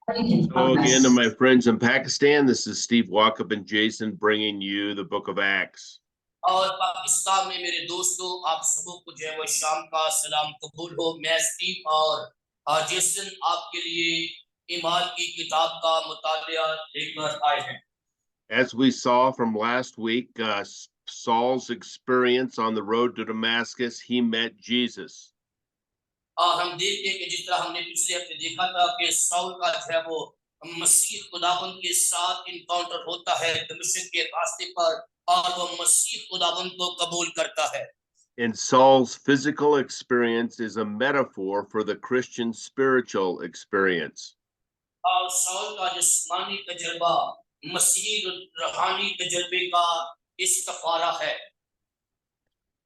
Hello again to my friends in Pakistan. This is Steve Walkup and Jason bringing you the book of Acts. और पाकिस्तान में मेरे दोस्तों आप सबों को जय व शाम का सलाम कबूल हो। मैं स्टीव और जेसन आपके लिए ईमान की किताब का मुतालिया लेकर आए हैं। As we saw from last week, Saul's experience on the road to Damascus, he met Jesus. और हम देखते हैं कि जिस तरह हमने पिछले हफ्ते देखा था कि साउल का जो है वो मसीह खुदावंद के साथ इनकाउंटर होता है दमिश्क के रास्ते पर और वो मसीह खुदावंद को कबूल करता है। And Saul's physical experience is a metaphor for the Christian spiritual experience. और साउल का जिस्मानी तजुर्बा मसीही रूहानी तजुर्बे का इस्तफारा है।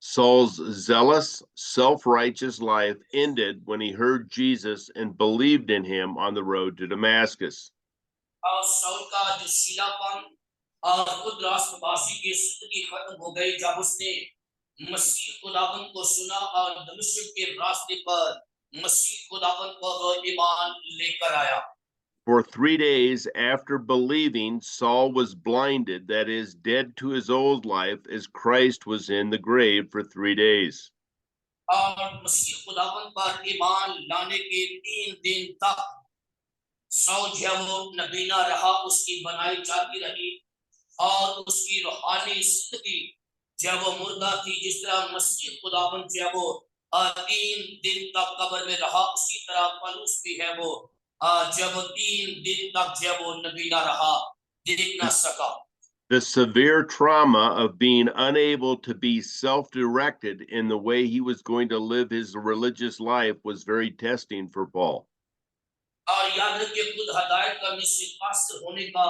Saul's zealous, self-righteous life ended when he heard Jesus and believed in him on the road to Damascus. और साउल का जो शीलापन और खुद राष्ट्रवासी की जिंदगी खत्म हो गई जब उसने मसीह खुदावन को सुना और दमिश्क के रास्ते पर मसीह खुदावन को ईमान लेकर आया। For 3 days after believing, Saul was blinded, that is, dead to his old life, as Christ was in the grave for 3 days. और मसीह खुदावन पर ईमान लाने के 3 दिन तक साउल जो वो नबीना रहा, उसकी बनाई जाती रही और उसकी रूहानी जिंदगी जब वो मुर्दा थी। जिस तरह मसीह खुदावन जो वो 3 दिन तक कब्र में रहा, उसी तरह पौलुस भी है वो जब 3 दिन तक जब वो नबीना रहा, देख ना सका। The severe trauma of being unable to be self-directed in the way he was going to live his religious life was very testing for Paul. और याद रखिए खुद हदायत करने से कासिर होने का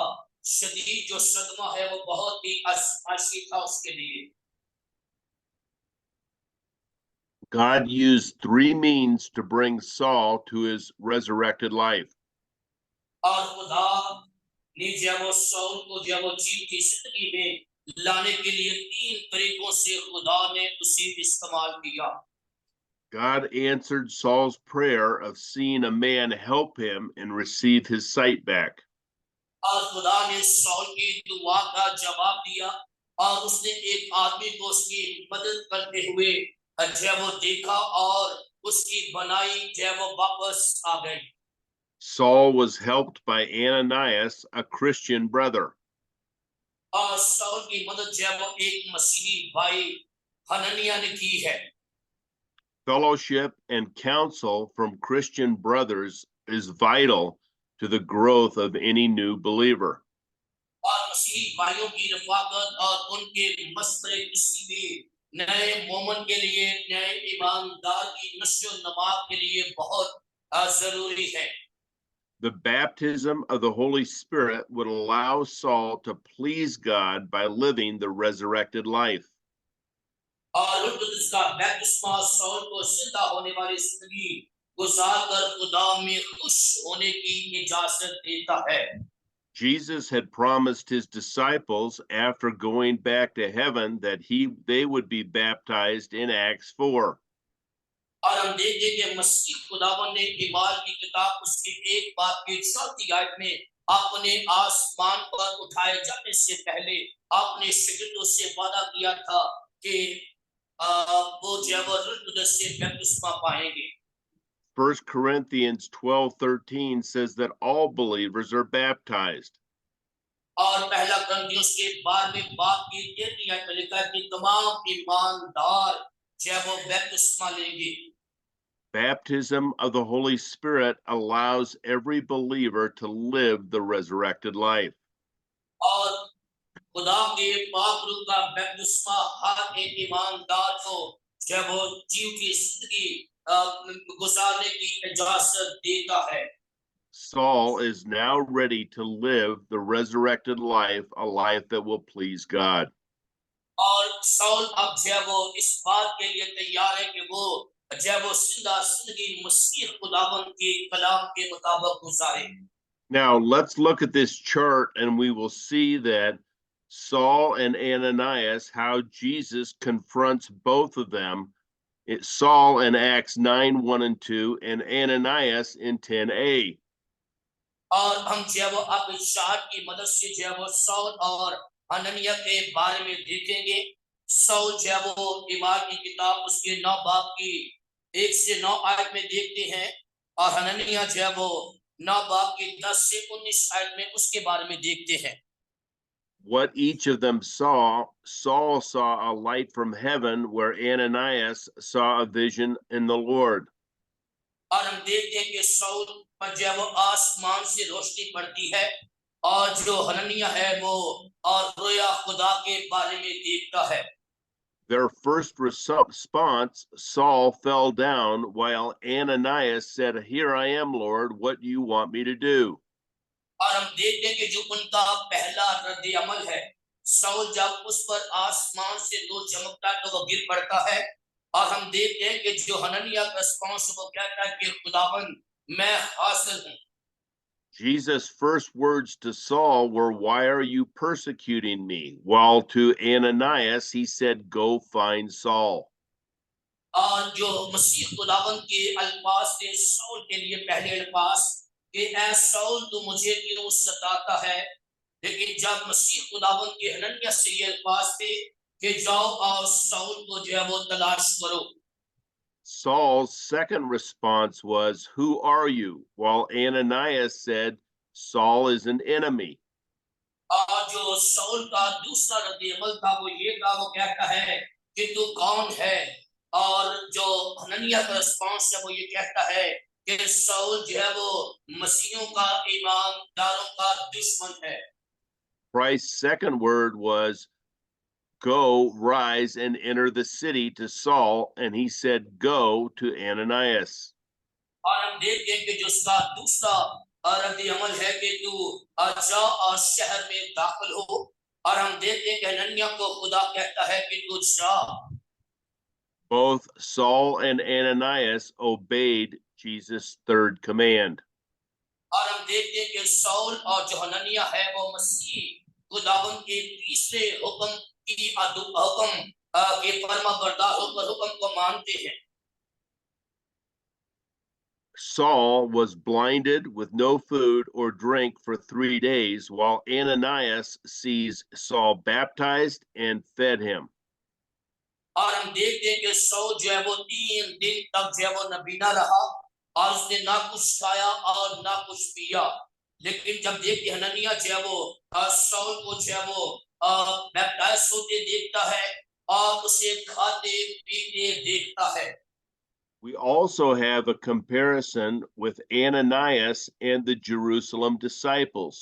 शदीद जो सदमा है वो बहुत ही आजमाइशी था उसके लिए। God used 3 means to bring Saul to his resurrected life. और खुदा ने जब वो साउल को जब वो जीवती जिंदगी में लाने के लिए 3 तरीकों से खुदा ने उसे इस्तेमाल किया। God answered Saul's prayer of seeing a man help him and receive his sight back. और खुदा ने साउल की दुआ का जवाब दिया और उसने एक आदमी को उसकी मदद करते हुए जब वो देखा और उसकी बनाई जब वो वापस आ गई। Saul was helped by Ananias, a Christian brother. और साउल की मदद जब वो एक मसीही भाई हननिया ने की है। Fellowship and counsel from Christian brothers is vital to the growth of any new believer. और मसीही भाइयों की रफाकत और उनके मशवरे किसी भी नए मोमन के लिए, नए ईमानदार की नशो नमा के लिए बहुत जरूरी है। The baptism of the Holy Spirit would allow Saul to please God by living the resurrected life. और उसका बपतिस्मा साउल को जिंदा होने वाली जिंदगी गुजारकर खुदा में खुश होने की इजाजत देता है। Jesus had promised his disciples after going back to heaven that they would be baptized in Acts 4. और हम देखते कि मसीह खुदावन ने ईमान की किताब उसकी एक बात की 4 आयत में अपने आसमान पर उठाए जाने से पहले अपने शिगिर्दों से वादा किया था कि वो जबरदस्त से बपतिस्मा पाएंगे। 1 Corinthians 12:13 says that all believers are baptized. और पहला कुरिन्थियों के 12वें बाब की 13 आयत में लिखा है कि तमाम ईमानदार जब वो बपतिस्मा लेंगे। Baptism of the Holy Spirit allows every believer to live the resurrected life. और खुदा के पाक रूह का बपतिस्मा हर एक ईमानदार को जब वो जीव की जिंदगी गुजारने की इजाजत देता है। Saul is now ready to live the resurrected life, a life that will please God. और साउल अब जब वो इस बात के लिए तैयार है कि वो जब वो जिंदा जिंदगी मसीह खुदावंद के कलाम के मुताबिक गुजारे। Now let's look at this chart and we will see that Saul and Ananias, how Jesus confronts both of them. It's Saul in Acts 9:1 and 2, and Ananias in 10a. और हम जो है वो अब इस चार्ट की मदद से जो है वो सौल और हननिया के बारे में देखेंगे। सौल जो है वो ईमान की किताब उसके 9 बाब की 1 से 9 आयत में देखते हैं, और हननिया जो है वो 9 बाब की 10 से 19 आयत में उसके बारे में देखते हैं। What each of them saw, Saul saw a light from heaven, where Ananias saw a vision in the Lord. और हम देखते हैं कि सौल पर जो है वो आसमान से रोशनी पड़ती है, और जो हननिया है वो और रोया खुदा के बारे में देखता है। Their first response, Saul fell down, while Ananias said, "Here I am, Lord. What do you want me to do?" और हम देखते हैं कि जो उनका पहला रद्द अमल है, सौल जब उस पर आसमान से नूर चमकता है तो वो गिर पड़ता है। और हम देखते हैं कि जो हननिया का रिस्पॉन्स वो कहता है कि खुदावन मैं हासिल हूँ। Jesus' first words to Saul were, "Why are you persecuting me?" While to Ananias, he said, "Go find Saul." और जो मसीह खुदावन के अल्फाज थे सौल के लिए, पहले अल्फाज कि ऐ सौल तू मुझे क्यों सताता है। लेकिन जब मसीह खुदावन के हनन्या से ये अल्फाज थे कि जाओ और सौल को जो है वो तलाश करो। Saul's second response was, "Who are you?" While Ananias said, "Saul is an enemy." और जो सौल का दूसरा रद्द-ए-अमल था वो ये था, वो कहता है कि तू कौन है। और जो हनन्याह का रिस्पॉन्स है वो ये कहता है कि सौल जो है वो मसीहियों का, ईमानदारों का दुश्मन है। Christ's second word was, "Go, rise, and enter the city," to Saul, and he said, "Go," to Ananias. और हम देखते हैं कि जो उसका दूसरा रद्द-ए-अमल है कि तू जा और शहर में दाखिल हो। और हम देखते हैं कि हनन्याह को खुदा कहता है कि तू जा। Both Saul and Ananias obeyed Jesus' third command. और हम देखते हैं कि सौल और जो हनन्याह है वो मसीह खुदावन के तीसरे हुक्म की हुक्म के फर्माबरदार होकर हुक्म को मानते हैं। Saul was blinded with no food or drink for 3 days, while Ananias sees Saul baptized and fed him. और हम देखते हैं कि सौल जो है वो 3 दिन तक जो है वो नबीना रहा, और उसने ना कुछ खाया और ना कुछ पिया। लेकिन जब देखते हनन्याह जो है वो सौल को जो है वो बैप्टाइज होते देखता है और उसे खाते पीते देखता है। We also have a comparison with Ananias and the Jerusalem disciples.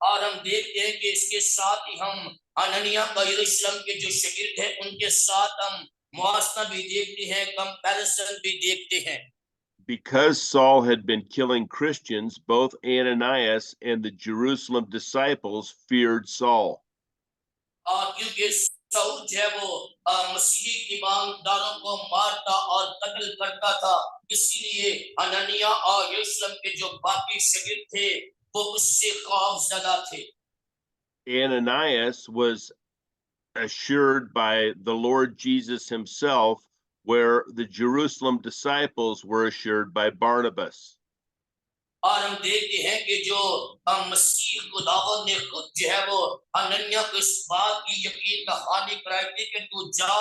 और हम देखते हैं कि इसके साथ ही हम हनन्याह का यरूशलेम के जो शागिर्द हैं उनके साथ हम मुआसना भी देखते हैं, कंपैरिजन भी देखते हैं। Because Saul had been killing Christians, both Ananias and the Jerusalem disciples feared Saul. क्योंकि साउल जो है वो मसीही ईमानदारों को मारता और कत्ल करता था, इसीलिए हनन्याह और यरूशलेम के जो बाकी शागिर्द थे वो उससे खौफजदा थे। Ananias was assured by the Lord Jesus himself, where the Jerusalem disciples were assured by Barnabas. और हम देखते हैं कि जो मसीह खुदावंद ने खुद जो है वो हनन्याह को इस बात की यकीन दहानी कराई थी कि तू जा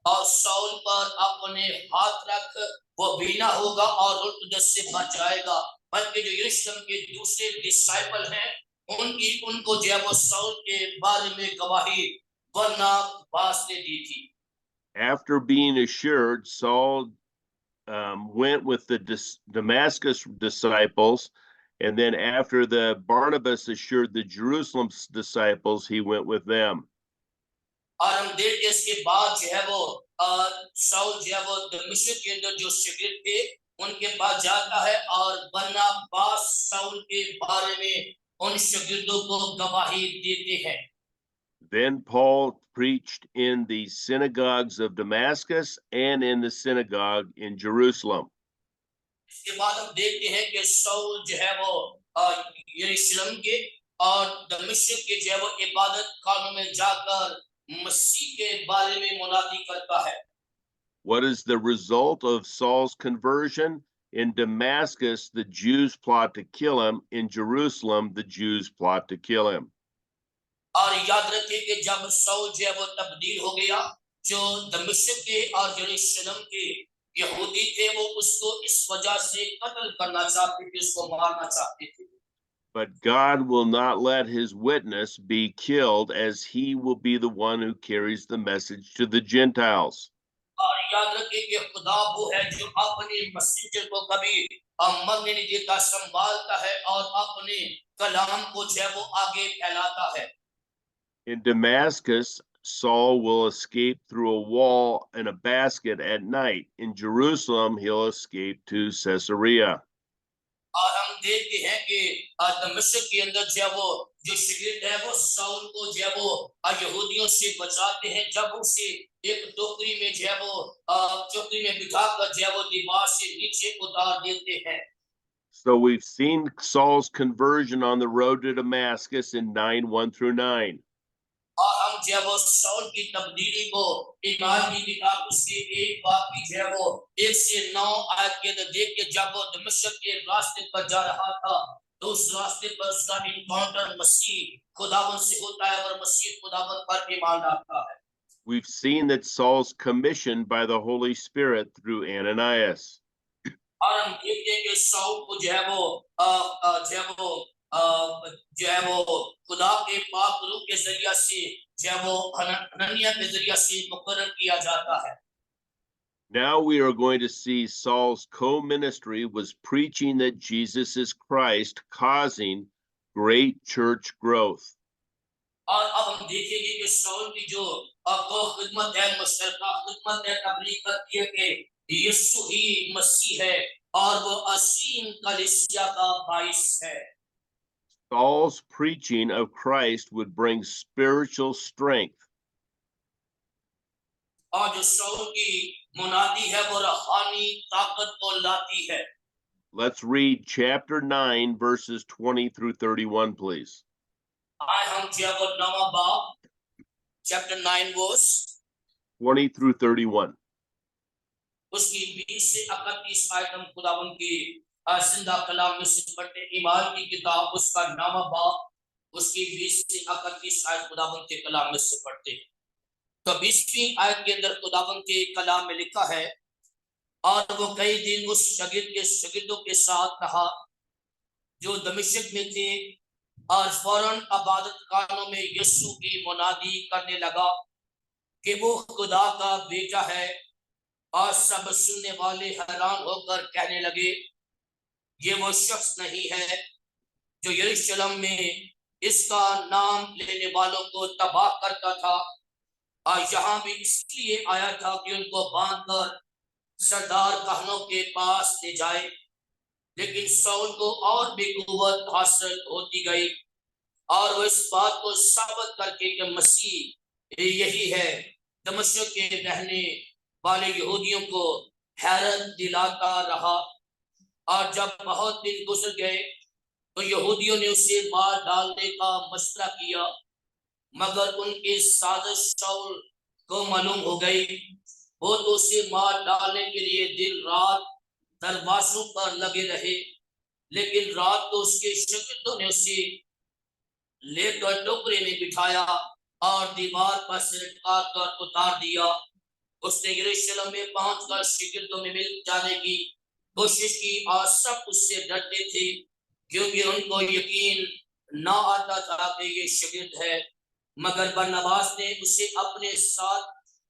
और साउल पर अपने हाथ रख, वो बीना होगा और तुझे से बच जाएगा। बल्कि जो यरूशलेम के दूसरे डिसाइपल हैं उनकी उनको जो है वो साउल के बारे में गवाही बरनबास ने दी थी। After being assured, Saul went with the Damascus disciples, and then after the Barnabas assured the Jerusalem disciples, he went with them. और हम देखते इसके बाद जो है वो साउल जो है वो दमिश्क के अंदर जो शागिर्द थे उनके पास जाता है और बरनबास साउल के बारे में उन शागिर्दों को गवाही देते हैं। Then Paul preached in the synagogues of Damascus and in the synagogue in Jerusalem. इसके बाद हम देखते हैं कि साउल जो है वो यरूशलेम के और दमिश्क के जो है वो इबादत खानों में जाकर मसीह के बारे में मुनादी करता है। What is the result of Saul's conversion? In Damascus, the Jews plot to kill him. In Jerusalem, the Jews plot to kill him. और याद रखिए कि जब शाऊल जो है वो तब्दील हो गया, जो दमिश्क के और यरूशलेम के यहूदी थे वो उसको इस वजह से कत्ल करना चाहते थे, उसको मारना चाहते थे। But God will not let his witness be killed, as he will be the one who carries the message to the Gentiles. और याद रखिए कि खुदा वो है जो अपने मैसेंजर को कभी मरने नहीं देता, संभालता है और अपने कलाम को जो है वो आगे फैलाता है। In Damascus, Saul will escape through a wall and a basket at night. In Jerusalem, he'll escape to Caesarea. और हम देखते हैं कि दमिश्क के अंदर जो है वो जो शिगिर्द है वो शाऊल को जो है वो यहूदियों से बचाते हैं, जब उसे एक टोकरी में जो है वो टोकरी में बिठाकर जो है वो दीवार से नीचे उतार देते हैं। So we've seen Saul's conversion on the road to Damascus in 9:1-9. और हम जो है वो शाऊल की तब्दीली को ईमान की किताब उसके एक बात की जो है वो 1 से 9 आयत के अंदर देख के, जब वो दमिश्क के रास्ते पर जा रहा था तो उस रास्ते पर उसका इनकाउंटर मसीह खुदावन से होता है और मसीह खुदावन पर ईमान लाता है। We've seen that Saul's commissioned by the Holy Spirit through Ananias. और हम देखते हैं कि शाऊल को जो है वो जो है वो जो है वो खुदा के पाक रूह के जरिया से जो है वो हनन्याह के जरिया से मुकर्रर किया जाता है। Now we are going to see Saul's co-ministry was preaching that Jesus is Christ, causing great church growth. और अब हम देखेंगे कि शाऊल की जो को खिदमत है, मुशतरका खिदमत है, तबलीग करती है कि यीशु ही मसीह है और वो असीम कलीसिया का बाइस है। Saul's preaching of Christ would bring spiritual strength. और जो शाऊल की मुनादी है वो रूहानी ताकत को लाती है। Let's read chapter 9, verses 20-31, please. आए हम जो है वो 9वां बाब चैप्टर 9 वर्स 20-31. उसकी 20 से 31 आयत हम खुदावन की जिंदा कलाम में से पढ़ते। ईमान की किताब उसका 9वां बाब उसकी 20 से 31 आयत खुदावन के कलाम में से पढ़ते हैं। तो 20वीं आयत के अंदर खुदावन के कलाम में लिखा है, और वो कई दिन उस शागिर्दों के साथ रहा जो दमिश्क में थे, और फौरन इबादत खानों में यीशु की मुनादी करने लगा कि वो खुदा का बेटा है, और सब सुनने वाले हैरान होकर कहने लगे, ये वो शख्स नहीं है जो यरूशलेम में इसका नाम लेने वालों को तबाह करता था, और यहाँ भी इसलिए आया था कि उनको बांधकर सरदार कहनों के पास ले जाए। लेकिन शाऊल को और भी कुव्वत हासिल होती गई, और वो इस बात को साबित करके कि मसीह यही है, दमिश्क के रहने वाले यहूदियों को हैरत दिलाता रहा। और जब बहुत दिन गुजर गए तो यहूदियों ने उसे मार डालने का मशवरा किया, मगर उनकी साजिश शाऊल को मालूम हो गई। वो तो उसे मार डालने के लिए दिन रात दरवाजों पर लगे रहे, लेकिन रात को उसके शागिर्दों ने उसे लेकर टोकरे में बिठाया और दीवार पर से लटका कर उतार दिया। उसने यरूशलेम में पहुंचकर शागिर्दों में मिल जाने की कोशिश की, और सब उससे डरते थे क्योंकि उनको यकीन ना आता था कि ये शागिर्द है। मगर बरनबास ने उसे अपने साथ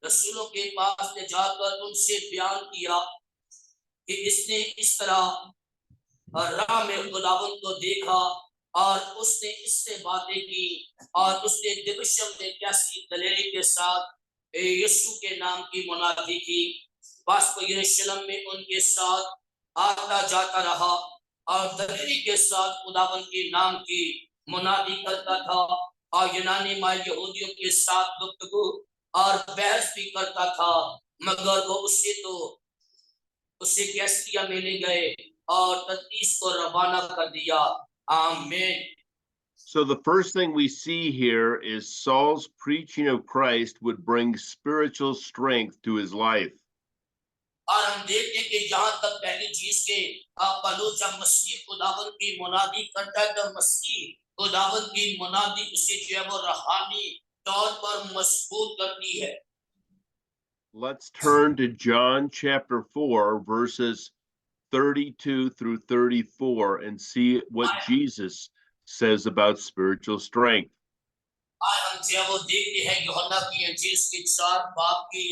रसूलों के पास ले जाकर उनसे बयान किया कि इसने इस तरह राह में खुदावंद को देखा, और उसने इससे बातें की, और उसने दमिश्क में कैसी दलेरी के साथ यीशु के नाम की मुनादी की। बस को यरूशलेम में उनके साथ आता जाता रहा और दलेरी के साथ खुदावंद के नाम की मुनादी करता था, और यूनानी माय यहूदियों के साथ गुफ्तगू और बहस भी करता था। मगर वो उसे कैसरिया में ले गए और तदीस को रवाना कर दिया। आमीन। So the first thing we see here is Saul's preaching of Christ would bring spiritual strength to his life. और हम देखते हैं कि यहाँ तक पहली चीज के पलूस जब मसीह खुदावन की मुनादी करता है तो मसीह खुदावन की मुनादी उसे जो है वो रूहानी तौर पर मजबूत करती है। Let's turn to John chapter 4, verses 32 through 34, and see what Jesus says about spiritual strength. आज हम जो है वो देखते हैं यूहन्ना की इंजील के 4 बाब की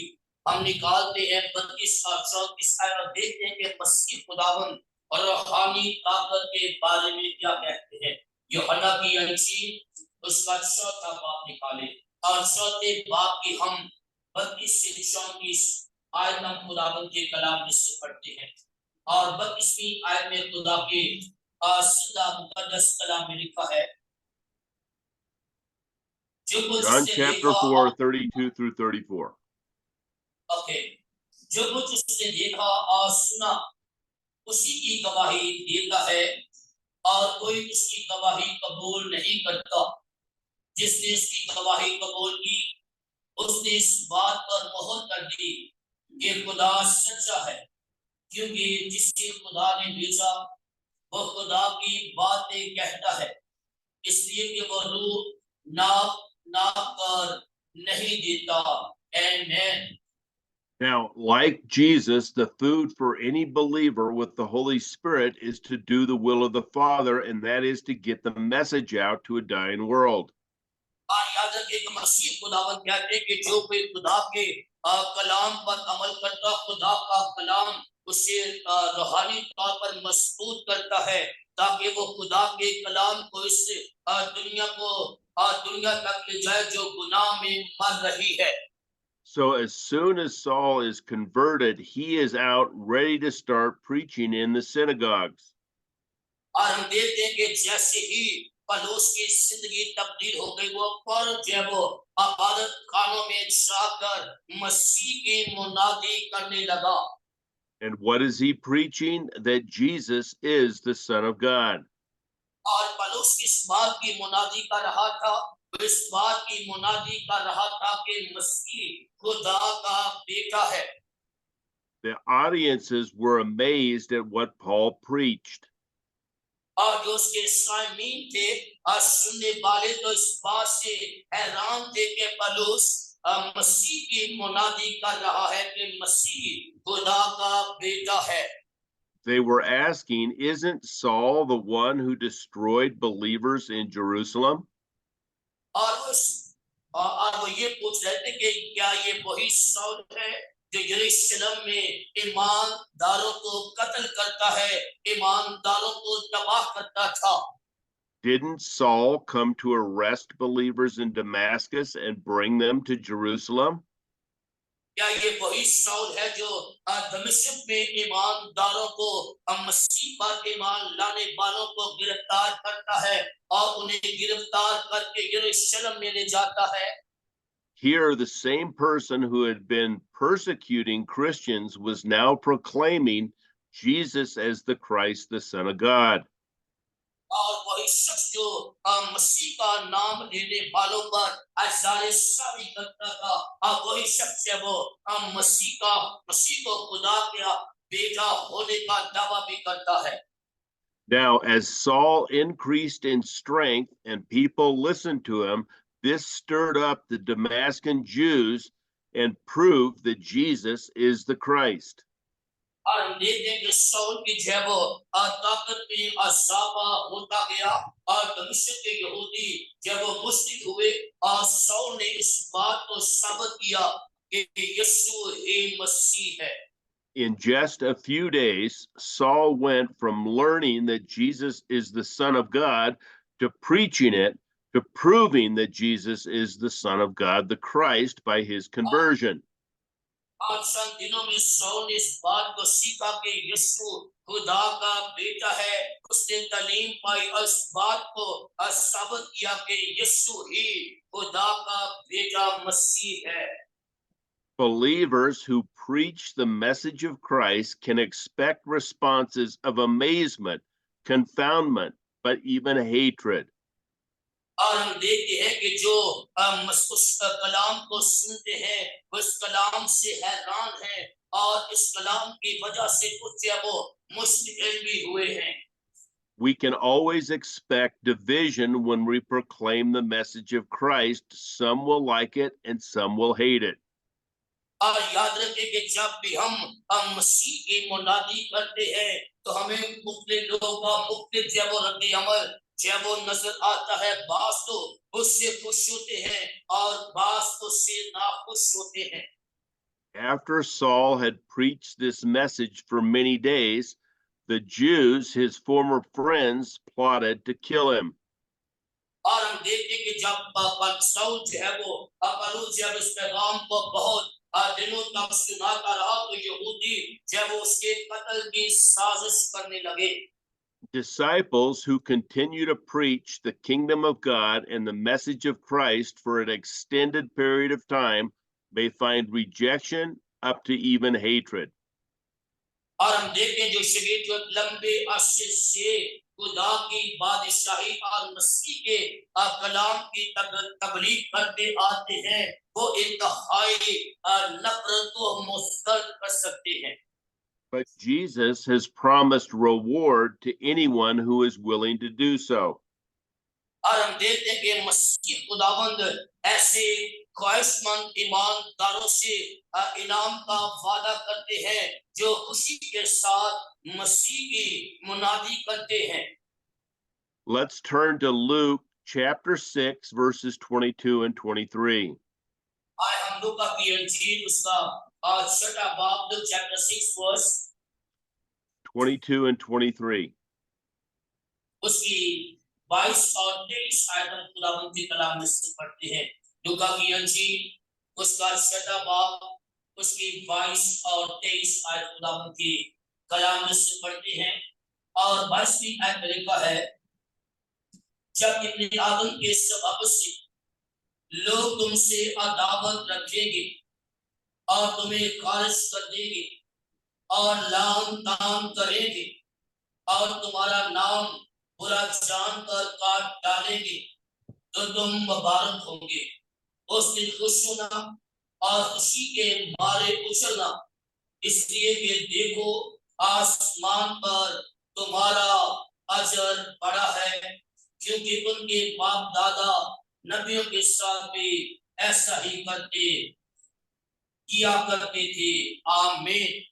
हम निकालते हैं 32 और 34 आयत और देखते हैं कि मसीह खुदावन और रूहानी ताकत के बारे में क्या कहते हैं। यूहन्ना की इंजील उसका 4था बाब निकाले और 4थे बाब की हम 32 से 34 आयत हम खुदावन के कलाम में से पढ़ते हैं और 32वीं आयत में खुदा के सीधा मुकद्दस कलाम में लिखा है। John chapter 4, 32 through 34. ओके, जो कुछ उसने देखा और सुना उसी की गवाही देता है और कोई उसकी गवाही कबूल नहीं करता। जिसने उसकी गवाही कबूल की उसने इस बात पर मोहर कर दी कि खुदा सच्चा है, क्योंकि जिसके खुदा ने भेजा वो खुदा की बातें कहता है, इसलिए कि वो रूह नाप नाप कर नहीं देता। आमीन। Now, like Jesus, the food for any believer with the Holy Spirit is to do the will of the Father, and that is to get the message out to a dying world. याद रखिए कि मसीह खुदावन कहते हैं कि जो कोई खुदा के कलाम पर अमल करता, खुदा का कलाम उसे रूहानी तौर पर मजबूत करता है ताकि वो खुदा के कलाम को इस दुनिया तक ले जाए जो गुनाह में मर रही है। So, as soon as Saul is converted, he is out ready to start preaching in the synagogues. और हम देखते हैं कि जैसे ही पौलुस की जिंदगी तब्दील हो गई वो फौरन जो है वो इबादत खानों में जाकर मसीह की मुनादी करने लगा। And what is he preaching? That Jesus is the Son of God. और पौलुस किस बात की मुनादी कर रहा था? इस बात की मुनादी कर रहा था कि मसीह खुदा का बेटा है। The audiences were amazed at what Paul preached. और जो उसके सामीन थे और सुनने वाले तो इस बात से हैरान थे कि पौलुस मसीह की मुनादी कर रहा है कि मसीह खुदा का बेटा है। They were asking, isn't Saul the one who destroyed believers in Jerusalem? और वो ये पूछ रहे थे कि क्या ये वही शाऊल है जो यरूशलेम में ईमानदारों को कत्ल करता है, ईमानदारों को तबाह करता था। Didn't Saul come to arrest believers in Damascus and bring them to Jerusalem? क्या ये वही शाऊल है जो दमिश्क में ईमानदारों को मसीह पर ईमान लाने वालों को गिरफ्तार करता है और उन्हें गिरफ्तार करके यरूशलेम में ले जाता है? Here, the same person who had been persecuting Christians was now proclaiming Jesus as the Christ, the Son of God. और वही शख्स जो मसीह का नाम लेने वालों पर सारी करता था, और वही शख्स है वो मसीह को खुदा का बेटा होने का दावा भी करता है। Now, as Saul increased in strength and people listened to him, this stirred up the Damascus Jews and proved that Jesus is the Christ. और हम देखते हैं कि शाऊल की जो है वो ताकत में इजाफा होता गया और दमिश्क के यहूदी जब वो मुस्लिम हुए और शाऊल ने इस बात को साबित किया कि यीशु ही मसीह है। In just a few days, Saul went from learning that Jesus is the Son of God to preaching it to proving that Jesus is the Son of God, the Christ, by his conversion. आज सन दिनों में शाऊल ने इस बात को सीखा कि यीशु खुदा का बेटा है। उसने तालीम पाई और इस बात को साबित किया कि यीशु ही खुदा का बेटा मसीह है। Believers who preach the message of Christ can expect responses of amazement, confoundment, but even hatred. और हम देखते हैं कि जो उस कलाम को सुनते हैं उस कलाम से हैरान है और इस कलाम की वजह से कुछ जो है वो मुश्किल भी हुए हैं। We can always expect division when we proclaim the message of Christ. Some will like it and some will hate it. और याद रखें कि जब भी हम मसीह की मुनादी करते हैं तो हमें मुख्तलिफ लोगों का मुख्तलिफ जो है वो रद्द अमल जो है वो नजर आता है। बास तो उससे खुश होते हैं और बास उससे नाखुश होते हैं। After Saul had preached this message for many days, the Jews, his former friends, plotted to kill him. और हम देखते हैं कि जब शाऊल जो है वो पौलुस जब इस पैगाम को बहुत दिनों तक सुनाता रहा तो यहूदी जब वो उसके कत्ल की साजिश करने लगे। Disciples who continue to preach the kingdom of God and the message of Christ for an extended period of time may find rejection up to even hatred. और हम देखते हैं जो शरीर जो लंबे अरसे से खुदा की बादशाही और मसीह के कलाम की तबलीग करते आते हैं वो इंतहाई नफरत को मुस्तरद कर सकते हैं। But Jesus has promised reward to anyone who is willing to do so. और हम देखते हैं कि मसीह खुदावंद ऐसे ख्वाहिशमंद ईमानदारों से इनाम का वादा करते हैं जो खुशी के साथ मसीह की मुनादी करते हैं। Let's turn to Luke chapter 6, verses 22 and 23. आए हम लूका की अंजील उसका छठा बाब लूक चैप्टर 6 वर्स 22 and 23. उसकी 22 और 23 आयत हम खुदावंद के कलाम में से पढ़ते हैं। लूका की अंजील उसका छठा बाब उसकी 22 और 23 आयत खुदावंद के कलाम में से पढ़ते हैं। और 22वीं आयत में लिखा है, जब इब्ने आदम के सबब से लोग तुमसे अदावत रखेंगे और तुम्हें खारिज कर देंगे और लाम ताम करेंगे और तुम्हारा नाम बुरा जानकर काट डालेंगे तो तुम मुबारक होंगे। उस दिन खुश होना और खुशी के मारे उछलना, इसलिए कि देखो आसमान पर तुम्हारा अजर बड़ा है, क्योंकि उनके बाप दादा नबियों के साथ भी ऐसा ही किया करते थे। आमीन।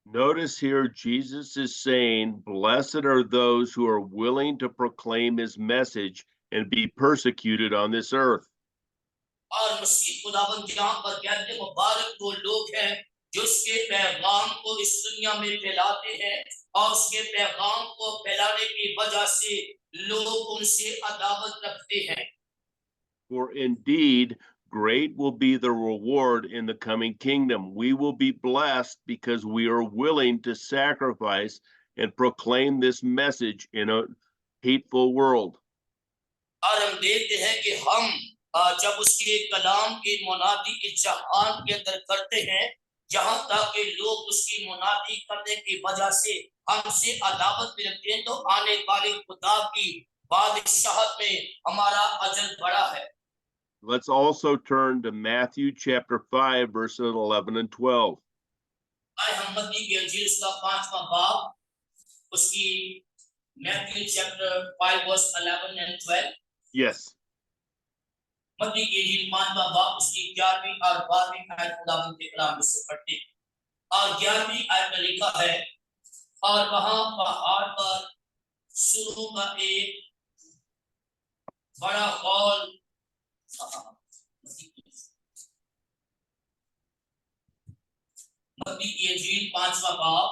Notice here, Jesus is saying, blessed are those who are willing to proclaim his message and be persecuted on this earth. और मसीह खुदावंद यहाँ पर कहते हैं मुबारक वो लोग हैं जो उसके पैगाम को इस दुनिया में फैलाते हैं और उसके पैगाम को फैलाने की वजह से लोग उनसे अदावत रखते हैं। For indeed, great will be the reward in the coming kingdom. We will be blessed because we are willing to sacrifice and proclaim this message in a hateful world. और हम देखते हैं कि हम जब उसके कलाम की मुनादी इस जहान के अंदर करते हैं, जहां तक कि लोग उसकी मुनादी करने की वजह से हमसे अदावत भी रखते हैं, तो आने वाले खुदा की बादशाहत में हमारा अजर बड़ा है। Let's also turn to Matthew chapter 5, verses 11 and 12. आए हम मत्ती की अंजील उसका 5वां बाब उसकी Matthew chapter 5 verse 11 and 12। Yes. मत्ती की अंजील 5वां बाब उसकी 11वीं और 12वीं आयत खुदावंद के कलाम में से पढ़ते हैं। और 11वीं आयत में लिखा है, और वहां पहाड़ पर सुरों का एक बड़ा हॉल मत्ती की अंजील 5वां बाब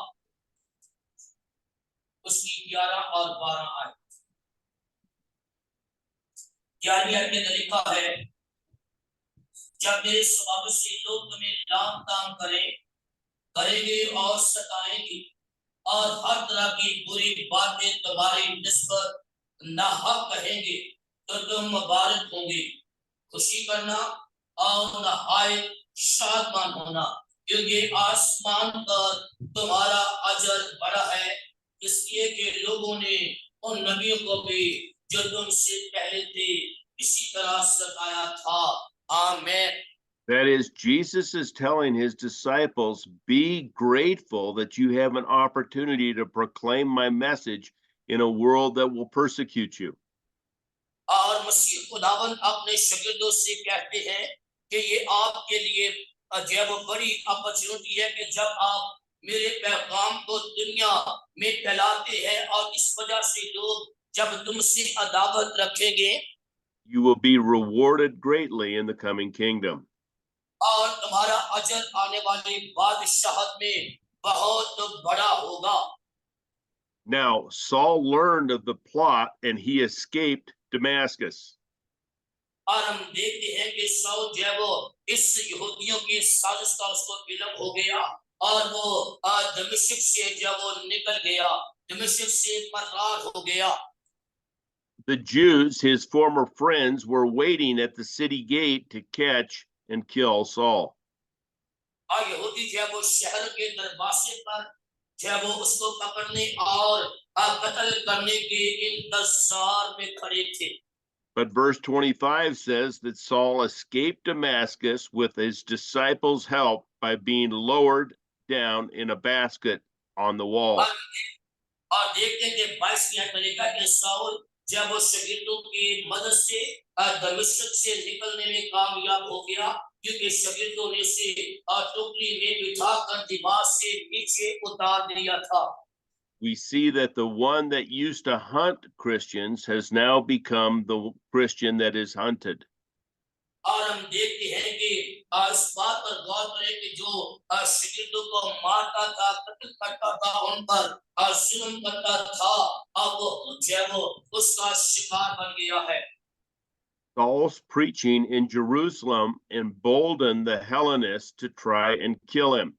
उसकी 11 और 12 आयत। 11वीं आयत में लिखा है, जब मेरे स्वभाव से लोग तुम्हें लाम ताम करेंगे और सताएंगे और हर तरह की बुरी बातें तुम्हारी निस्बत नाहक कहेंगे, तो तुम मुबारक होंगे। खुशी करना और नहायत शादमान होना, क्योंकि आसमान पर तुम्हारा अजर बड़ा है, इसलिए कि लोगों ने उन नबियों को भी जो तुमसे पहले थे इसी तरह सताया था। आमीन। That is, Jesus is telling his disciples, be grateful that you have an opportunity to proclaim my message in a world that will persecute you. और मसीह खुदावन अपने शागिर्दों से कहते हैं कि ये आपके लिए जो है वो बड़ी अपॉर्चुनिटी है कि जब आप मेरे पैगाम को दुनिया में फैलाते हैं और इस वजह से लोग जब तुमसे अदावत रखेंगे You will be rewarded greatly in the coming kingdom. और तुम्हारा अजर आने वाले बादशाहत में बहुत बड़ा होगा. Now, Saul learned of the plot and he escaped Damascus. और हम देखते हैं कि शाऊल जो है वो इस यहूदियों की साजिश का उसको इल्म हो गया और वो दमिश्क से जो वो निकल गया, दमिश्क से फरार हो गया. The Jews, his former friends, were waiting at the city gate to catch and kill Saul. और यहूदी जो है वो शहर के दरवाजे पर जो है वो उसको पकड़ने और कत्ल करने के इंतजार में खड़े थे. But verse 25 says that Saul escaped Damascus with his disciples' help by being lowered down in a basket on the wall. और देखते हैं कि 22 में लिखा कि शाऊल जब वो शागिर्दों की मदद से दमिश्क से निकलने में कामयाब हो गया क्योंकि शागिर्दों ने से टोकरी में बिठाकर दीवार से नीचे उतार दिया था. We see that the one that used to hunt Christians has now become the Christian that is hunted. और हम देखते हैं कि इस बात पर गौर करें कि जो शागिर्दों को मारता था, कत्ल करता था, उन पर जुल्म करता था, अब वो खुद जो है वो उसका शिकार बन गया है. Saul's preaching in Jerusalem emboldened the Hellenists to try and kill him.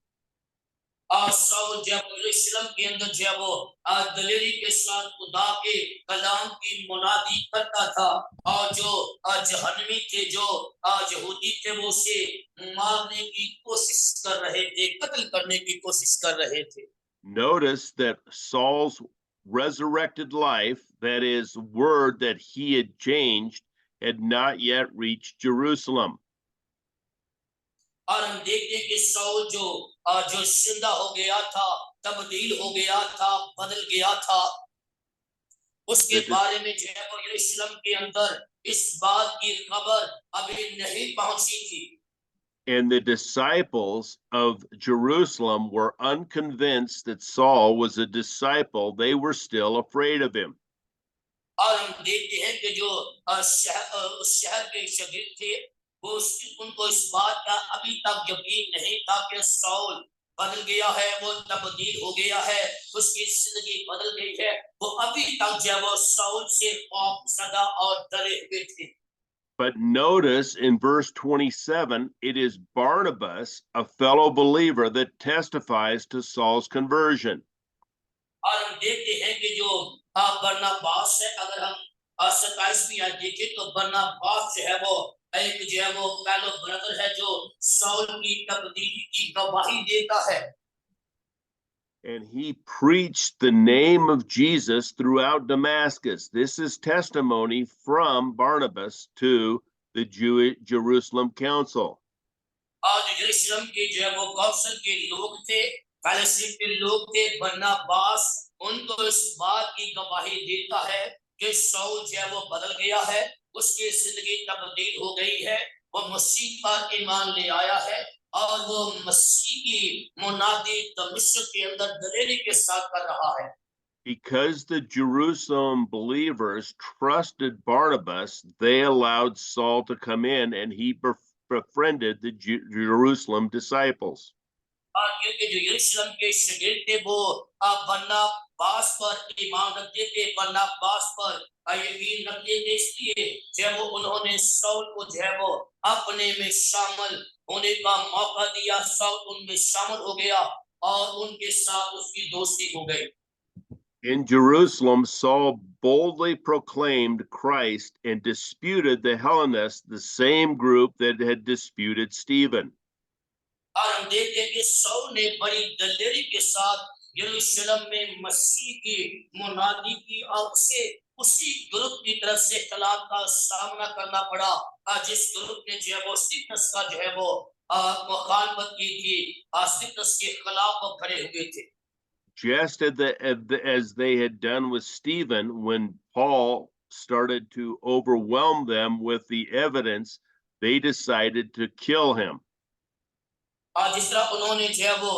और शाऊल जब यरूशलेम के अंदर जो है वो दलेरी के साथ खुदा के कलाम की मुनादी करता था और जो जहन्नमी थे, जो यहूदी थे, वो उसे मारने की कोशिश कर रहे थे, कत्ल करने की कोशिश कर रहे थे. Notice that Saul's resurrected life, that is, word that he had changed, had not yet reached Jerusalem. और हम देखते हैं कि शाऊल जो जिंदा हो गया था, तब्दील हो गया था, बदल गया था, उसके बारे में जो है वो यरूशलेम के अंदर इस बात की खबर अभी नहीं पहुंची थी. And the disciples of Jerusalem were unconvinced that Saul was a disciple. They were still afraid of him. और हम देखते हैं कि जो शहर के शागिर्द थे वो उनको इस बात का अभी तक यकीन नहीं था कि शाऊल बदल गया है, वो तब्दील हो गया है, उसकी जिंदगी बदल गई है. वो अभी तक जो वो शाऊल से खौफजदा और डरे हुए थे. But notice in verse 27, it is Barnabas, a fellow believer, that testifies to Saul's conversion. और हम देखते हैं कि जो बरनबास है, अगर हम 27वीं आयत देखें तो बरनबास जो है वो एक जो है वो फेलो ब्रदर है जो शाऊल की तब्दीली की गवाही देता है. And he preached the name of Jesus throughout Damascus. This is testimony from Barnabas to the Jerusalem council. और यरूशलेम के जो है वो कौंसिल के लोग थे, फेलोशिप के लोग थे, बरनबास उनको इस बात की गवाही देता है कि शाऊल जो है वो बदल गया है, उसकी जिंदगी तब्दील हो गई है, वो मसीह पर ईमान ले आया है और वो मसीह की मुनादी दमिश्क के अंदर दलेरी के साथ कर रहा है. Because the Jerusalem believers trusted Barnabas, they allowed Saul to come in and he befriended the Jerusalem disciples. और क्योंकि जो यरूशलेम के शागिर्द थे वो बरनबास पर ईमान रखते थे, बरनबास पर यकीन रखते थे, इसलिए जब वो उन्होंने शाऊल को जो है वो अपने में शामिल होने का मौका दिया. शाऊल उनमें शामिल हो गया और उनके साथ उसकी दोस्ती हो गई. In Jerusalem, Saul boldly proclaimed Christ and disputed the Hellenists, the same group that had disputed Stephen. और हम देखते हैं कि शाऊल ने बड़ी दलेरी के साथ यरूशलेम में मसीह की मुनादी की और उसी ग्रुप की तरफ से इख्तिलाफ का सामना करना पड़ा, जिस ग्रुप ने जो है वो स्टीफनस का जो है वो मुखालफत की थी, स्टीफनस के खिलाफ वो खड़े हुए थे। Just as they had done with Stephen when Paul started to overwhelm them with the evidence, they decided to kill him. जिस तरह उन्होंने जो है वो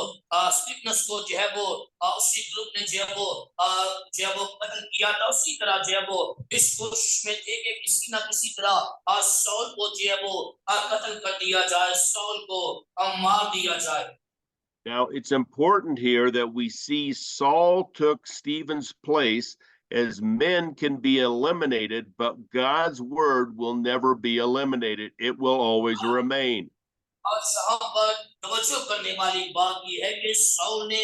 स्टीफनस को जो है वो उसी ग्रुप ने जो है वो कत्ल किया था, उसी तरह जो है वो इस कोशिश में थे कि किसी ना किसी तरह सौल को जो है वो कत्ल कर दिया जाए, सौल को मार दिया जाए। Now, it's important here that we see Saul took Stephen's place, as men can be eliminated, but God's word will never be eliminated. It will always remain. और यहाँ पर तवज्जो करने वाली बात यह है कि सौल ने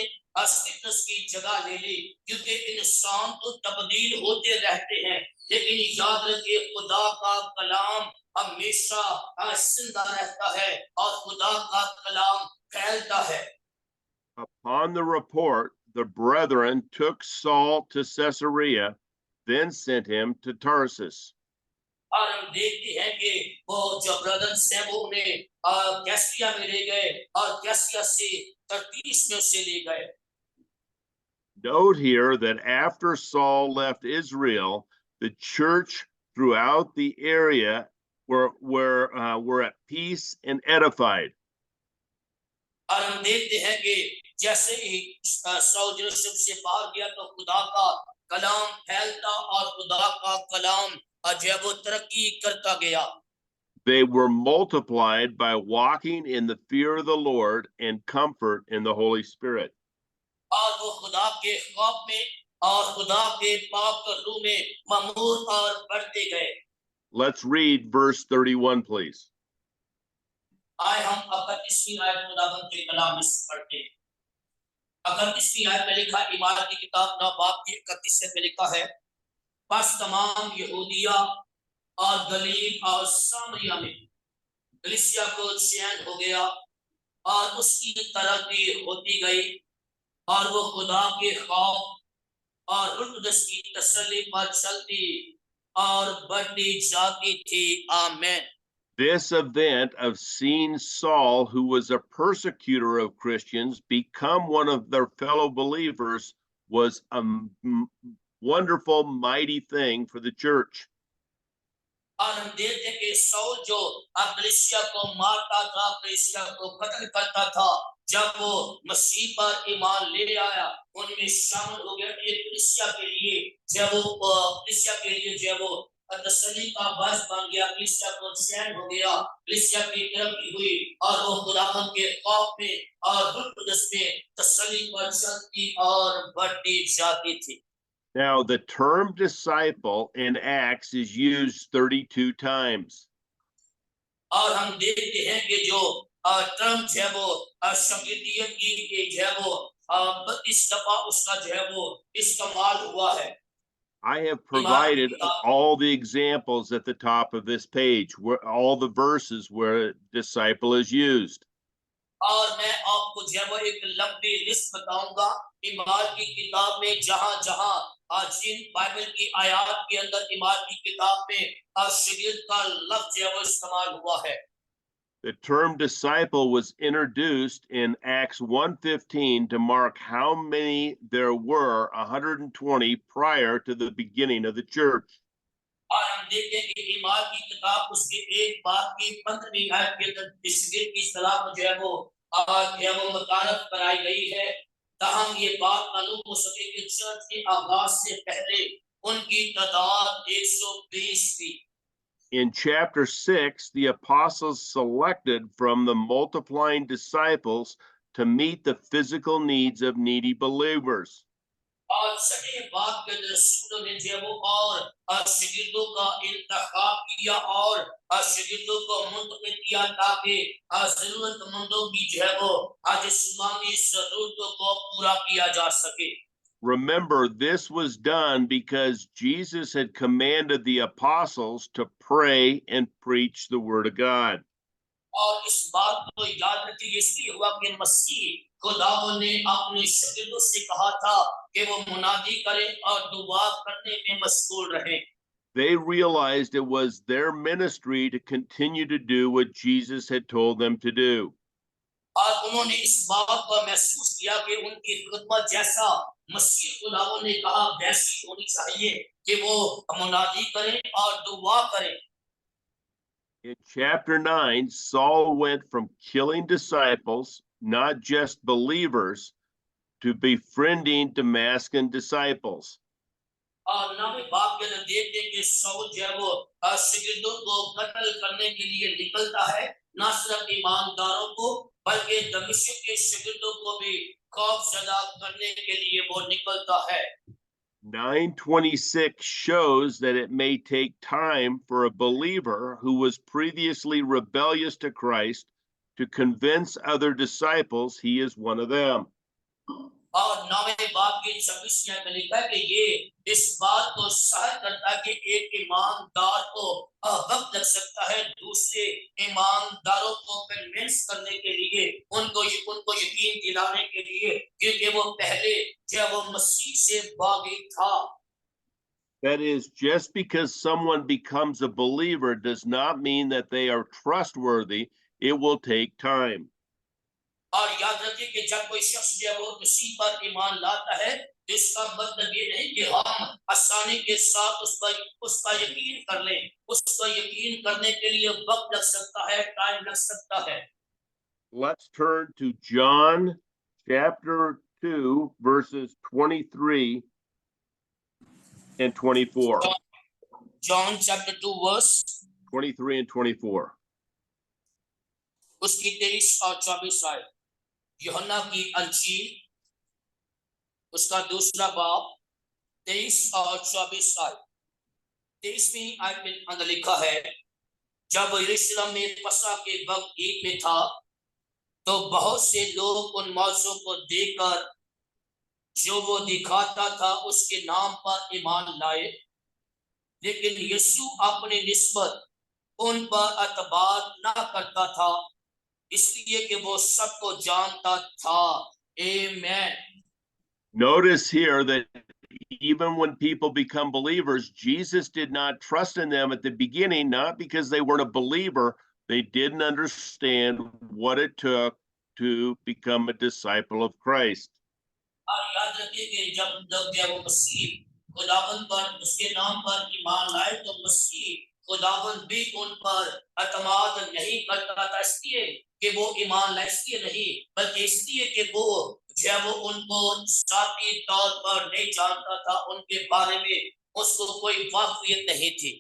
स्टीफनस की जगह ले ली, क्योंकि इंसान तो तब्दील होते रहते हैं, लेकिन याद रखिए खुदा का कलाम हमेशा जिंदा रहता है और खुदा का कलाम फैलता है। Upon the report, the brethren took Saul to Caesarea, then sent him to Tarsus. और हम देखते हैं कि वो जो ब्रदर्स हैं वो उन्हें कैसरिया में ले गए और कैसरिया से तर्तीस में उसे ले गए। Note here that after Saul left Israel, the church throughout the area were at peace and edified. और हम देखते हैं कि जैसे ही सौल यरूशलेम से बाहर गया तो खुदा का कलाम फैलता और खुदा का कलाम जो है वो तरक्की करता गया। They were multiplied by walking in the fear of the Lord and comfort in the Holy Spirit. और वो खुदा के खौफ में और खुदा के पाक रूह में ममूर और बढ़ते गए। Let's read verse 31, please. आए हम 31वीं आयत खुदावंद के कलाम में पढ़ते हैं। 31वीं आयत में लिखा, इमारत की किताब 9 बाब की 31 में लिखा है, बस तमाम यहूदिया और गलील और सामरिया में कलीसिया को चैन हो गया और उसकी तरक्की होती गई और वो खुदा के खौफ और रुतबत की तसल्ली पर चलती और बढ़ती जाती थी। आमीन। This event of seeing Saul, who was a persecutor of Christians, become one of their fellow believers was a wonderful, mighty thing for the church. और हम देखते हैं कि सौल जो कलीसिया को मारता था, कलीसिया को कत्ल करता था, जब वो मसीह पर ईमान ले आया, उनमें शामिल हो गया। ये कलीसिया के लिए जब वो कलीसिया के लिए जब वो तसल्ली का बस बन गया, कलीसिया को चैन हो गया, कलीसिया की तरक्की हुई और वो खुदावंद के खौफ में और रुतबत में तसल्ली पर चलती और बढ़ती जाती थी। Now, the term disciple in Acts is used 32 times. और हम देखते हैं कि जो टर्म जो है वो शागिर्दियत की जो है वो 32 दफा उसका जो है वो इस्तेमाल हुआ है। I have provided all the examples at the top of this page, where all the verses where disciple is used. और मैं आपको जो है वो एक लंबी लिस्ट बताऊंगा ईमान की किताब में, जहां जहां जिन बाइबल की आयत के अंदर ईमान की किताब में शागिर्द का लफ्ज जो है वो इस्तेमाल हुआ है। The term disciple was introduced in Acts 1:15 to mark how many there were, 120, prior to the beginning of the church. और हम देखते हैं कि ईमान की किताब उसके एक बात की 15वीं आयत के अंदर शागिर्द की सलाह जो है वो मुतारफ कराई गई है, ताहम ये बात मालूम हो सके कि चर्च के आगाज से पहले उनकी तादाद 120 थी। In chapter 6, the apostles selected from the multiplying disciples to meet the physical needs of needy believers. और सभी बात के रसूलों ने जो वो और शागिर्दों का इंतखाब किया और शागिर्दों को मुंतखब किया ताकि जरूरतमंदों की जो है वो जिस्मानी जरूरतों को पूरा किया जा सके। Remember, this was done because Jesus had commanded the apostles to pray and preach the word of God. और इस बात को याद रखिए, इसलिए हुआ कि मसीह खुदावन ने अपने शागिर्दों से कहा था कि वो मुनादी करें और दुआ करने में मशगूल रहें। They realized it was their ministry to continue to do what Jesus had told them to do. और उन्होंने इस बात को महसूस किया कि उनकी खिदमत जैसा मसीह खुदावन ने कहा वैसी होनी चाहिए कि वो मुनादी करें और दुआ करें। In chapter 9, Saul went from killing disciples, not just believers, to befriending Damascus disciples. और नवे बाप के अंदर देखते हैं कि शाऊल जो है वो शागिर्दों को कत्ल करने के लिए निकलता है, न सिर्फ ईमानदारों को बल्कि दमिश्क के शागिर्दों को भी खौफजदा करने के लिए वो निकलता है। 9:26 shows that it may take time for a believer who was previously rebellious to Christ to convince other disciples he is one of them. और नवे बाप की 26 में लिखा है कि ये इस बात को साबित करता है कि एक ईमानदार को वक्त लग सकता है दूसरे ईमानदारों को कन्विंस करने के लिए, उनको यकीन दिलाने के लिए, क्योंकि वो पहले जो वो मसीह से बागी था। That is, just because someone becomes a believer does not mean that they are trustworthy. It will take time. और याद रखिए कि जब कोई शख्स जो है वो मसीह पर ईमान लाता है तो इसका मतलब ये नहीं कि हम आसानी के साथ उसका यकीन कर लें। उसका यकीन करने के लिए वक्त लग सकता है, टाइम लग सकता है। Let's turn to John chapter 2 verses 23 and 24. John chapter 2 verse 23 and 24. उसकी 23 और 24 आयत। यूहन्ना की अंजील उसका दूसरा बाब 23 और 24 आयत। 23वीं आयत में अंदर लिखा है, जब यरूशलेम में फसह के वक्त ईद में था तो बहुत से लोग उन मौजों को देखकर जो वो दिखाता था उसके नाम पर ईमान लाए, लेकिन यीशु अपने निस्बत उन पर एतबार न करता था इसलिए कि वो सबको जानता था। Amen. Notice here that even when people become believers, Jesus did not trust in them at the beginning, not because they weren't a believer. They didn't understand what it took to become a disciple of Christ. और याद रखिए कि जब वो मसीह खुदावंद पर उसके नाम पर ईमान लाए तो मसीह खुदावंद भी उन पर एतमाद नहीं करता था इसलिए कि वो ईमान लाए, इसलिए नहीं बल्कि इसलिए कि वो जब वो उनको साथी तौर पर नहीं जानता था, उनके बारे में उसको कोई वाकफियत नहीं थी।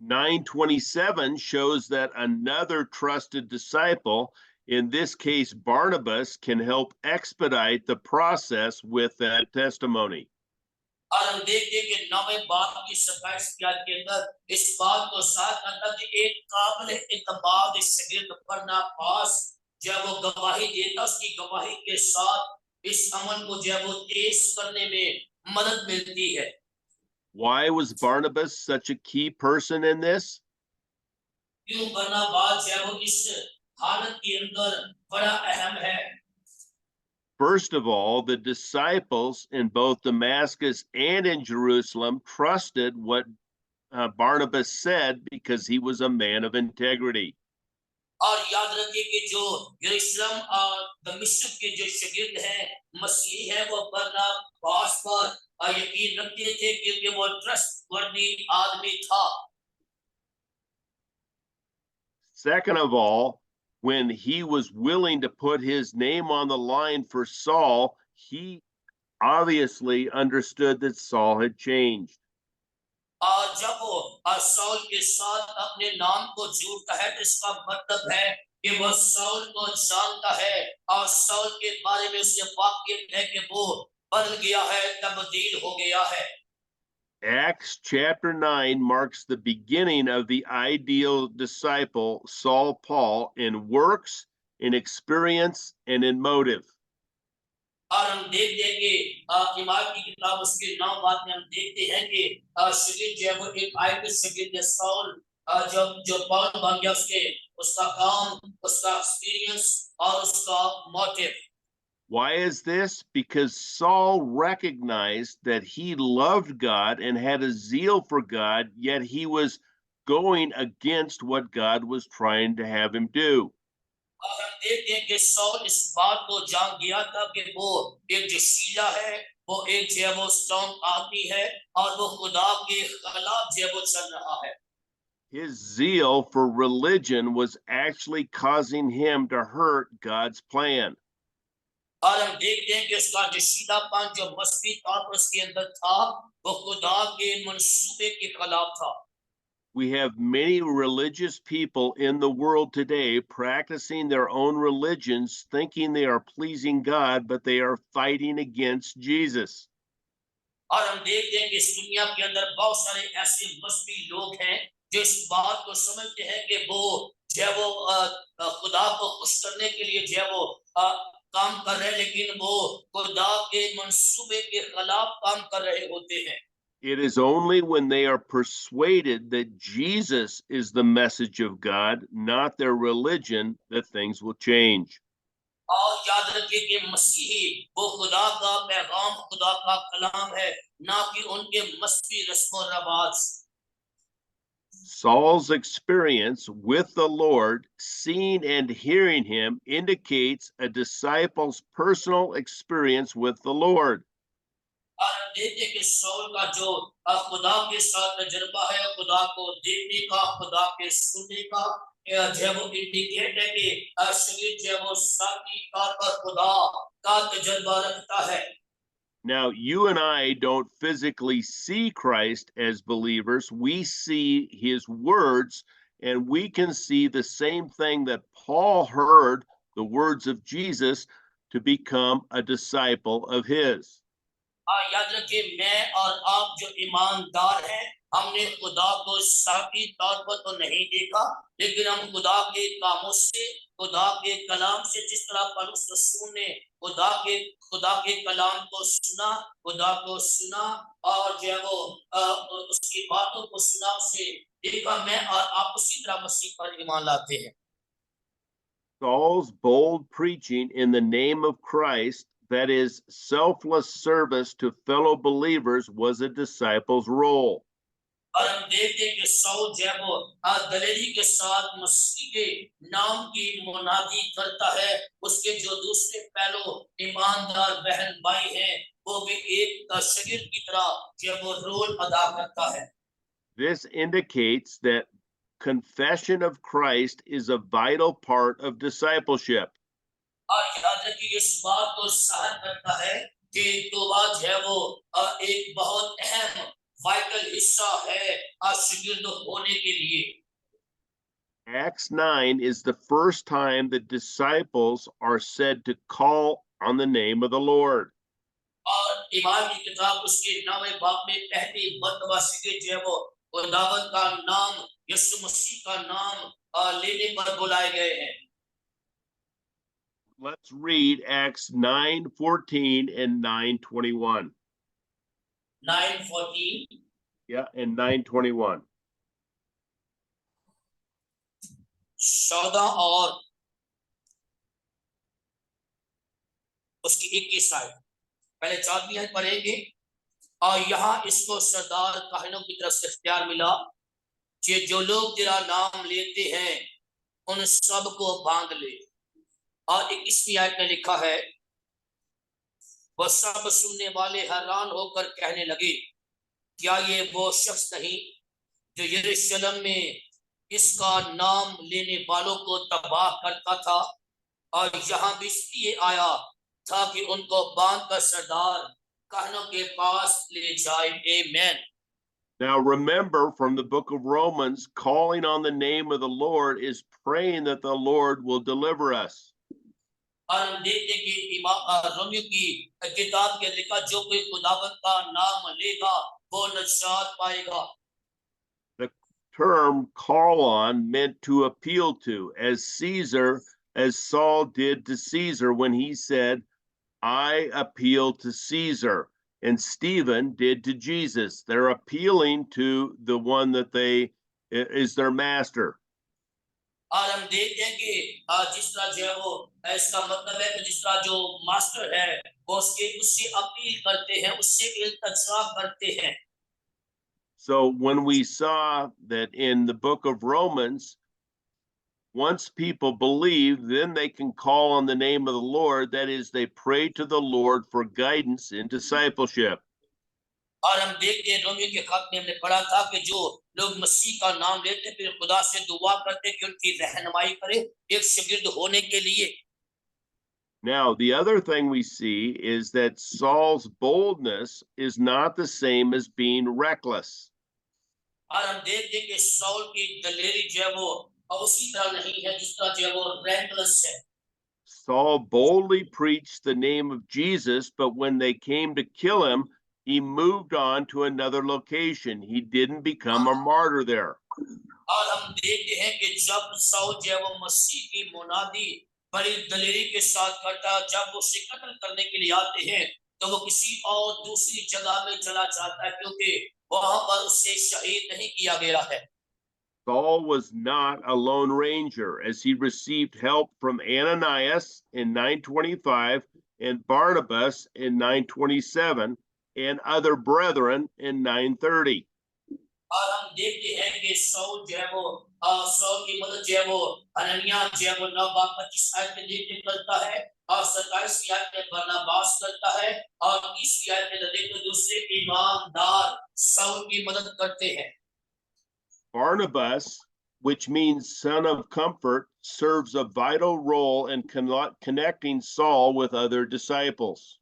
9:27 shows that another trusted disciple, in this case Barnabas, can help expedite the process with that testimony. और हम देखते हैं कि नवे बाप की 27 के अंदर इस बात को साथ करता कि एक काबिल इत्मीनान शागिर्द बरनबास जब वो गवाही देता उसकी गवाही के साथ इस अमल को जब वो तेज करने में मदद मिलती है। Why was Barnabas such a key person in this? क्यों बरनबास जब वो इस हालत के अंदर बड़ा अहम है? First of all, the disciples in both Damascus and in Jerusalem trusted what Barnabas said because he was a man of integrity. और याद रखिए कि जो यरूशलेम और दमिश्क के जो शागिर्द हैं, मसीही हैं, वो बरनबास पर यकीन रखते थे क्योंकि वो ट्रस्टवर्दी आदमी था। Second of all, when he was willing to put his name on the line for Saul, he obviously understood that Saul had changed. और जब वो साउल के साथ अपने नाम को जोड़ता है तो इसका मतलब है कि वो साउल को जानता है और साउल के बारे में उसे वाकिफ है कि वो बदल गया है, तब्दील हो गया है। Acts chapter 9 marks the beginning of the ideal disciple, Saul Paul, in works, in experience, and in motive. और हम देखते हैं कि इमारत की किताब उसके 9 बात में हम देखते हैं कि शागिर्द जो है वो एक आयत शागिर्द साउल जो पौल बन गया उसका काम, उसका एक्सपीरियंस और उसका motive. Why is this? Because Saul recognized that he loved God and had a zeal for God, yet he was going against what God was trying to have him do. और हम देखते हैं कि soul इस बात को जान गया था कि वो एक जो शीला है, वो एक जो है वो स्ट्रॉन्ग आदमी है और वो खुदा के खिलाफ जो है वो चल रहा है। His zeal for religion was actually causing him to hurt God's plan. और हम देखते हैं कि उसका जो शीलापन जो मसीही तौर पर उसके अंदर था, वो खुदा के मंसूबे के खिलाफ था। We have many religious people in the world today practicing their own religions, thinking they are pleasing God, but they are fighting against Jesus. और हम देखते हैं कि इस दुनिया के अंदर बहुत सारे ऐसे मसीही लोग हैं जो इस बात को समझते हैं कि वो जो है वो खुदा को खुश करने के लिए जो है वो काम कर रहे हैं, लेकिन वो खुदा के मंसूबे के खिलाफ काम कर रहे होते हैं। It is only when they are persuaded that Jesus is the message of God, not their religion, that things will change. और याद रखिए कि मसीही वो खुदा का पैगाम, खुदा का कलाम है, ना कि उनके मसीही रस्म रवाज। Saul's experience with the Lord, seeing and hearing him, indicates a disciple's personal experience with the Lord. और हम देखते हैं कि सौल का जो खुदा के साथ तजुर्बा है, खुदा को देखने का, खुदा के सुनने का, जो है वो इंडिकेट है कि शरीर जो है वो साथी तौर पर खुदा का तजुर्बा रखता है। Now, you and I don't physically see Christ as believers. We see his words, and we can see the same thing that Paul heard, the words of Jesus, to become a disciple of his. याद रखिए, मैं और आप जो ईमानदार हैं, हमने खुदा को साथी तौर पर तो नहीं देखा, लेकिन हम खुदा के कामों से, खुदा के कलाम से, जिस तरह पौलुस रसूल ने खुदा के कलाम को सुना, खुदा को सुना और जो है वो उसकी बातों को सुना, उसे देखा, मैं और आप उसी तरह मसीह पर ईमान लाते हैं। Saul's bold preaching in the name of Christ, that is, selfless service to fellow believers, was a disciple's role. और हम देखते हैं कि सौल जो है वो दलेरी के साथ मसीह के नाम की मुनादी करता है। उसके जो दूसरे पहलू ईमानदार बहन भाई हैं, वो भी एक शरीर की तरह जो है वो रोल अदा करता है। This indicates that confession of Christ is a vital part of discipleship. और याद रखिए, इस बात को सार करता है कि तौबा जो है वो एक बहुत अहम वाइटल हिस्सा है शागिर्द होने के लिए। Acts 9 is the first time the disciples are said to call on the name of the Lord. और ईमान की किताब उसके 9वें बाब में पहली मर्तबा से जो है वो खुदावंद का नाम, यीशु मसीह का नाम लेने पर बुलाए गए हैं। Let's read Acts 9:14 and 9:21. 9:14 Yeah, and 9:21. 14 और उसकी 21 आयत। पहले 4वीं आयत पढ़ेंगे। और यहाँ इसको सरदार काहिनों की तरफ से इख्तियार मिला कि जो लोग तेरा नाम लेते हैं उन सब को बांध ले। और 21वीं आयत में लिखा है, वह सब सुनने वाले हैरान होकर कहने लगे, क्या ये वो शख्स नहीं जो यरूशलेम में इसका नाम लेने वालों को तबाह करता था और यहाँ भी इसलिए आया था कि उनको बांधकर सरदार काहिनों के पास ले जाए। आमेन। Now remember, from the book of Romans, calling on the name of the Lord is praying that the Lord will deliver us. और हम देखते कि रोमियो की किताब के लिखा, जो कोई खुदावंद का नाम लेगा वो निजात पाएगा। The term call on meant to appeal to, as Saul did to Caesar when he said, I appeal to Caesar. And Stephen did to Jesus. They're appealing to the one that is their master. और हम देखते हैं कि जिस तरह जो है वो इसका मतलब है कि जिस तरह जो मास्टर है वो उससे अपील करते हैं, उससे इल्तिजा करते हैं। So when we saw that in the book of Romans, once people believe, then they can call on the name of the Lord. That is, they pray to the Lord for guidance in discipleship. और हम देखते हैं Romeo के खत में हमने पढ़ा था कि जो लोग मसीह का नाम लेते हैं फिर खुदा से दुआ करते हैं कि उनकी रहनुमाई करे एक शागिर्द होने के लिए। Now, the other thing we see is that Saul's boldness is not the same as being reckless. और हम देखते हैं कि साउल की दलेरी जो है वो उसी तरह नहीं है जिस तरह जो है वो रेकलेस है। Saul boldly preached the name of Jesus, but when they came to kill him, he moved on to another location. He didn't become a martyr there. और हम देखते हैं कि जब साउल जो है वो मसीह की मुनादी बड़ी दलेरी के साथ करता है, जब वो उसे कत्ल करने के लिए आते हैं तो वो किसी और दूसरी जगह में चला जाता है क्योंकि वहां पर उसे शहीद नहीं किया गया है। Saul was not a lone ranger, as he received help from Ananias in 925 and Barnabas in 927 and other brethren in 930. और हम देखते हैं कि साउल जो है वो साउल की मदद जो है वो हनन्याह जो है वो 9:25 आयत में निकलता है और 27 आयत में बरनबास करता है और 30 आयत में देखो दूसरे ईमानदार साउल की मदद करते हैं। Barnabas, which means son of comfort, serves a vital role in connecting Saul with other disciples.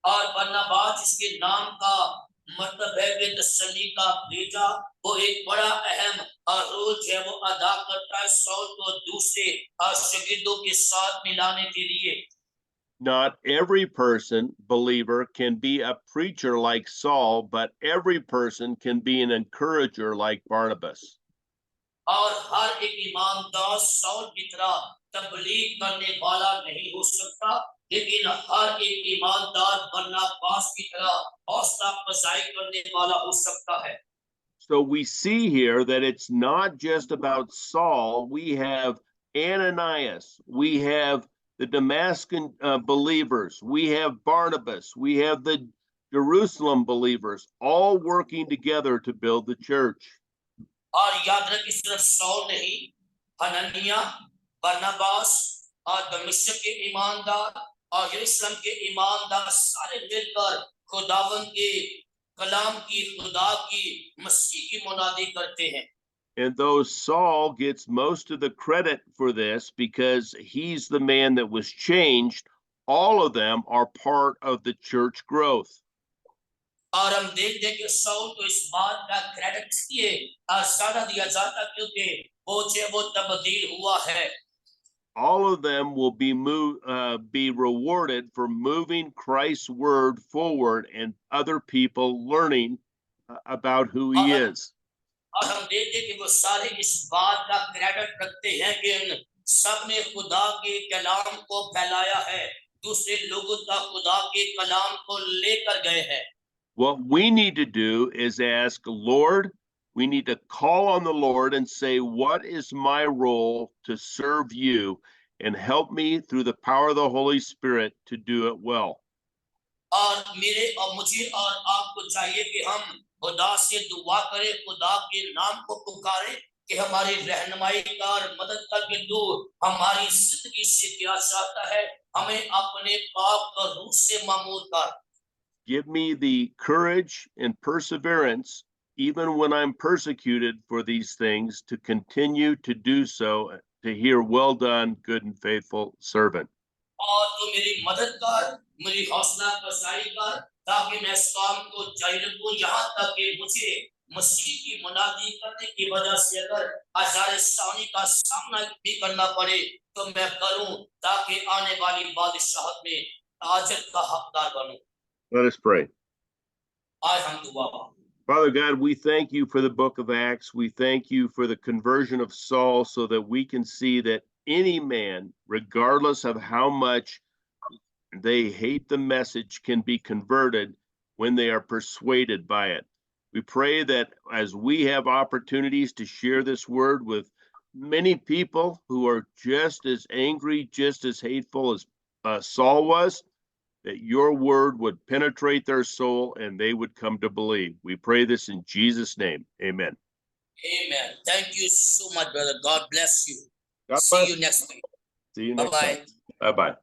और बरनबास जिसके नाम का मतलब है कि तसल्ली का भेजा, वो एक बड़ा अहम रोल जो है वो अदा करता है साउल को दूसरे शागिर्दों के साथ मिलाने के लिए। Not every person, believer, can be a preacher like Saul, but every person can be an encourager like Barnabas. और हर एक ईमानदार साउल की तरह तबलीग करने वाला नहीं हो सकता, लेकिन हर एक ईमानदार बरनबास की तरह हौसला अफजाई करने वाला हो सकता है। So we see here that it's not just about Saul. We have Ananias, we have the Damascus believers, we have Barnabas, we have the Jerusalem believers, all working together to build the church. और याद रखें सिर्फ Saul नहीं, हनन्याह, बरनबास और दमिश्क के ईमानदार और यरूशलेम के ईमानदार सारे मिलकर खुदावन के कलाम की खुदा की मसीह की मुनादी करते हैं। And though Saul gets most of the credit for this because he's the man that was changed, all of them are part of the church growth. और हम देखते हैं कि साउल को इस बात का क्रेडिट इसलिए सारा दिया जाता क्योंकि वो तब्दील हुआ है। All of them will be rewarded for moving Christ's word forward and other people learning about who he और is. और हम देखते हैं कि वो सारे इस बात का क्रेडिट रखते हैं कि इन सब ने खुदा के कलाम को फैलाया है, दूसरे लोगों तक खुदा के कलाम को लेकर गए हैं। What we need to do is ask, Lord, we need to call on the Lord and say, what is my role to serve you? And help me through the power of the Holy Spirit to do it well. और मेरे और मुझे और आपको चाहिए कि हम खुदा से दुआ करें, खुदा के नाम को पुकारें कि हमारी रहनुमाई का और मदद करके तू हमारी जिंदगी से क्या चाहता है, हमें अपने पाप और रूह से मामूर कर। Give me the courage and perseverance, even when I'm persecuted for these things, to continue to do so, to hear, well done, good and faithful servant. और तू मेरी मदद कर, मेरी हौसला अफजाई कर ताकि मैं इस काम को जारी रखूं यहाँ तक कि मुझे मसीह की मुनादी करने की वजह से अगर आज़ार-ए-सानी का सामना भी करना पड़े तो मैं करूं ताकि आने वाली बादशाहत में ताजत का हकदार बनूं। Let us pray. आज हम दुआ मांगें। Father God, we thank you for the book of Acts. We thank you for the conversion of Saul so that we can see that any man, regardless of how much they hate the message, can be converted when they are persuaded by it. We pray that as we have opportunities to share this word with many people who are just as angry, just as hateful as Saul was, that your word would penetrate their soul and they would come to believe. We pray this in Jesus' name. Amen. Amen. Thank you so much, brother. God bless you. God See bless. you next week. See you next time. Bye-bye. Bye-bye.